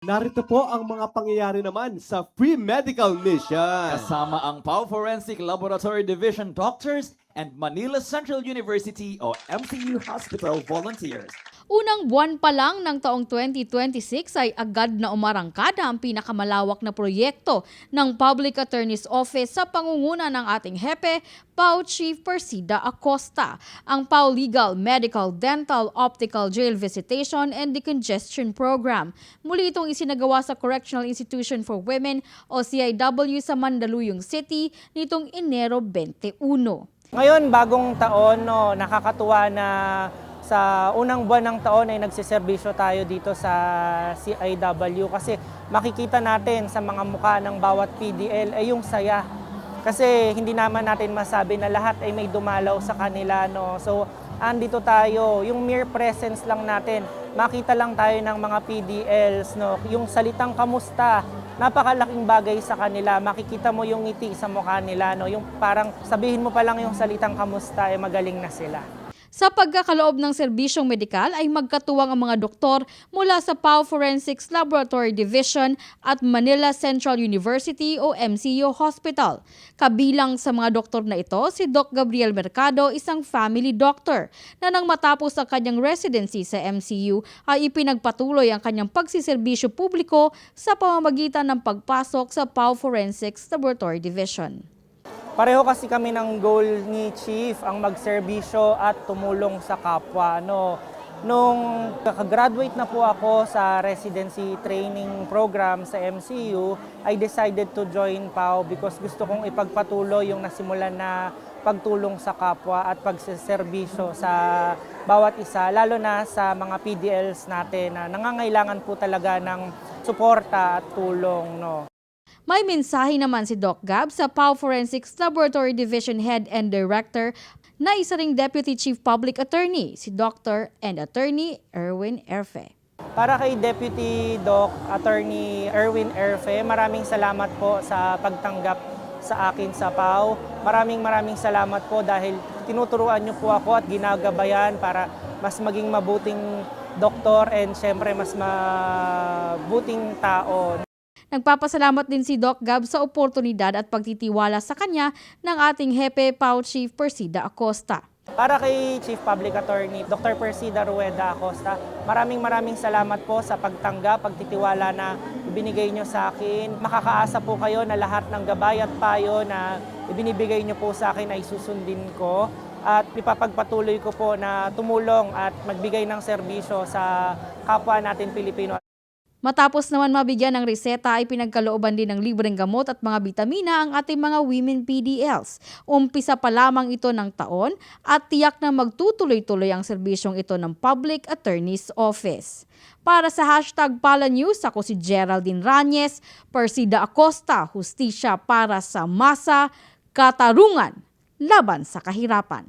Narito po ang mga pangyayari naman sa Free Medical Mission. Kasama ang PAO Forensic Laboratory Division Doctors and Manila Central University o MCU Hospital volunteers. Unang buwan pa lang ng taong 2026 ay agad na umarangkada ang pinakamalawak na proyekto ng Public Attorney's Office sa pangunguna ng ating hepe, PAO Chief Persida Acosta. Ang PAO Legal, Medical, Dental, Optical, Jail Visitation and Decongestion Program. Muli itong isinagawa sa Correctional Institution for Women o CIW sa Mandaluyong City nitong Enero 21. Ngayon, bagong taon, nakakatuwa na sa unang buwan ng taon ay nagsiservisyo tayo dito sa CIW kasi makikita natin sa mga mukha ng bawat PDL ay yung saya. Kasi hindi naman natin masabi na lahat ay may dumalaw sa kanila. So, andito tayo, yung mere presence lang natin, makita lang tayo ng mga PDLs, yung salitang kamusta, napakalaking bagay sa kanila. Makikita mo yung ngiti sa mukha nila, yung parang sabihin mo pa lang yung salitang kamusta, ay magaling na sila. Sa pagkakaloob ng serbisyong medikal ay magkatuwang ang mga doktor mula sa PAO Forensics Laboratory Division at Manila Central University o MCU Hospital. Kabilang sa mga doktor na ito si Doc Gabriel Mercado, isang family doctor na nang matapos ang kanyang residency sa MCU ay ipinagpatuloy ang kanyang pagsiserbisyo publiko sa pamamagitan ng pagpasok sa PAO Forensics Laboratory Division. Pareho kasi kami ng goal ni Chief ang magserbisyo at tumulong sa kapwa. Nung kakagraduate na po ako sa residency training program sa MCU, I decided to join PAO because gusto kong ipagpatuloy yung nasimulan na pagtulong sa kapwa at pagseserbisyo sa bawat isa, lalo na sa mga PDLs natin na nangangailangan po talaga ng suporta at tulong. May mensahe naman si Doc Gab sa PAO Forensics Laboratory Division Head and Director na isa ring Deputy Chief Public Attorney, si Dr. and Attorney Erwin Erfe. Para kay Deputy Doc Attorney Erwin Erfe, maraming salamat po sa pagtanggap sa akin sa PAO. Maraming salamat po dahil tinuturuan niyo po ako at ginagabayan para mas maging mabuting doktor and syempre mas mabuting tao. Nagpapasalamat din si Doc Gab sa oportunidad at pagtitiwala sa kanya ng ating hepe PAO Chief Persida Acosta. Para kay Chief Public Attorney Dr. Persida Rueda Acosta, maraming salamat po sa pagtanggap, pagtitiwala na ibinigay nyo sa akin. Makakaasa po kayo na lahat ng gabay at payo na ibinibigay nyo po sa akin ay susundin ko. At ipapagpatuloy ko po na tumulong at magbigay ng serbisyo sa kapwa natin Pilipino. Matapos naman mabigyan ng reseta ay pinagkalooban din ng libreng gamot at mga bitamina ang ating mga women PDLs. Umpisa pa lamang ito ng taon at tiyak na magtutuloy-tuloy ang serbisyong ito ng Public Attorney's Office. Para sa #PalaNews, ako si Geraldine Ranyes, Persida Acosta, hustisya para sa masa, katarungan laban sa kahirapan.